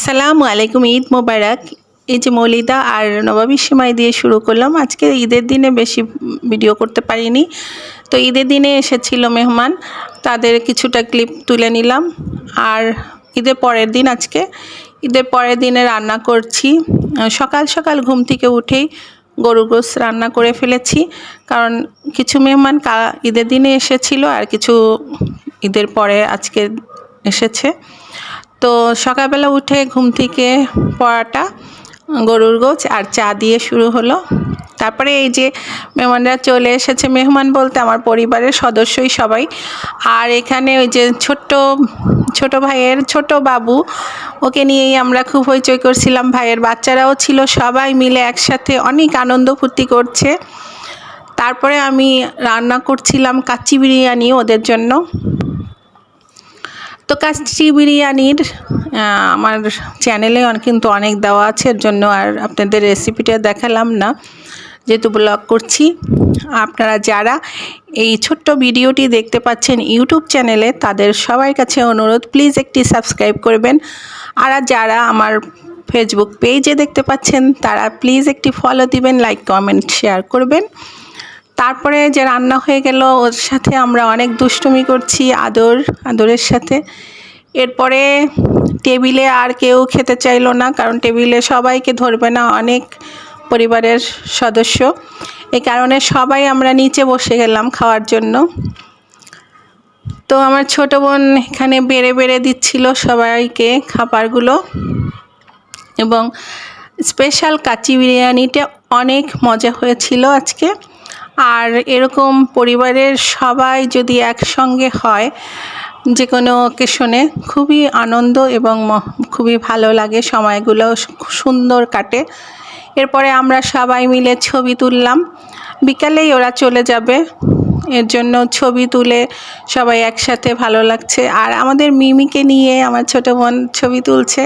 আসসালামু আলাইকুম, ঈদ মোবারক। এই যে মৌলিদা আর নবাবী সেমাই দিয়ে শুরু করলাম। আজকে ঈদের দিনে বেশি ভিডিও করতে পারিনি, তো ঈদের দিনে এসেছিল মেহমান, তাদের কিছুটা ক্লিপ তুলে নিলাম। আর ঈদের পরের দিন, আজকে ঈদের পরের দিনে রান্না করছি। সকাল সকাল ঘুম থেকে উঠেই গরুর গোশত রান্না করে ফেলেছি, কারণ কিছু মেহমান ঈদের দিনে এসেছিল আর কিছু ঈদের পরে আজকে এসেছে। তো সকালবেলা উঠে ঘুম থেকে পরাটা, গরুর গোশ আর চা দিয়ে শুরু হলো। তারপরে এই যে মেহমানরা চলে এসেছে, মেহমান বলতে আমার পরিবারের সদস্যই সবাই। আর এখানে ওই যে ছোট ভাইয়ের ছোট বাবু, ওকে নিয়েই আমরা খুব হইচই করছিলাম। ভাইয়ের বাচ্চারাও ছিল, সবাই মিলে একসাথে অনেক আনন্দ ফুর্তি করছে। তারপরে আমি রান্না করছিলাম কাচ্চি বিরিয়ানি ওদের জন্য। তো কাচ্চি বিরিয়ানির আমার চ্যানেলে কিন্তু অনেক দেওয়া আছে, এর জন্য আর আপনাদের রেসিপিটা দেখালাম না, যেহেতু ব্লগ করছি। আপনারা যারা এই ছোট্ট ভিডিওটি দেখতে পাচ্ছেন ইউটিউব চ্যানেলে, তাদের সবার কাছে অনুরোধ, প্লিজ একটি সাবস্ক্রাইব করবেন। আর যারা আমার ফেসবুক পেজে দেখতে পাচ্ছেন, তারা প্লিজ একটি ফলো দিবেন, লাইক কমেন্ট শেয়ার করবেন। তারপরে যে রান্না হয়ে গেল, ওর সাথে আমরা অনেক দুষ্টুমি করছি আদরের সাথে। এরপরে টেবিলে আর কেউ খেতে চাইলো না, কারণ টেবিলে সবাইকে ধরবে না, অনেক পরিবারের সদস্য। এই কারণে সবাই আমরা নিচে বসে গেলাম খাওয়ার জন্য। তো আমার ছোট বোন এখানে বেড়ে বেড়ে দিচ্ছিল সবাইকে খাবারগুলো। এবং স্পেশাল কাচ্চি বিরিয়ানিটা অনেক মজা হয়েছিল আজকে। আর এরকম পরিবারের সবাই যদি একসঙ্গে হয় যে কোনো অকেশনে, খুবই আনন্দ এবং খুবই ভালো লাগে, সময়গুলো সুন্দর কাটে। এরপরে আমরা সবাই মিলে ছবি তুললাম। বিকালেই ওরা চলে যাবে, এর জন্য ছবি তুলে সবাই একসাথে ভালো লাগছে। আর আমাদের মিমিকে নিয়ে আমার ছোট বোন ছবি তুলছে,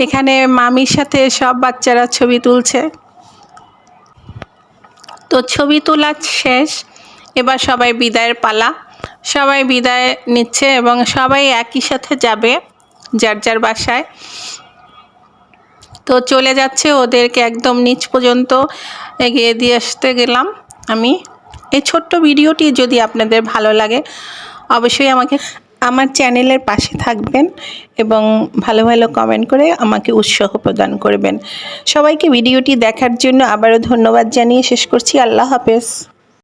এখানে মামির সাথে সব বাচ্চারা ছবি তুলছে। তো ছবি তোলা শেষ, এবার সবাই বিদায়ের পালা। সবাই বিদায় নিচ্ছে এবং সবাই একই সাথে যাবে যার যার বাসায়। তো চলে যাচ্ছে, ওদেরকে একদম নিচ পর্যন্ত এগিয়ে দিয়ে আসতে গেলাম আমি। এই ছোট্ট ভিডিওটি যদি আপনাদের ভালো লাগে, অবশ্যই আমার চ্যানেলের পাশে থাকবেন এবং ভালো ভালো কমেন্ট করে আমাকে উৎসাহ প্রদান করবেন। সবাইকে ভিডিওটি দেখার জন্য আবারও ধন্যবাদ জানিয়ে শেষ করছি। আল্লাহ হাফেজ।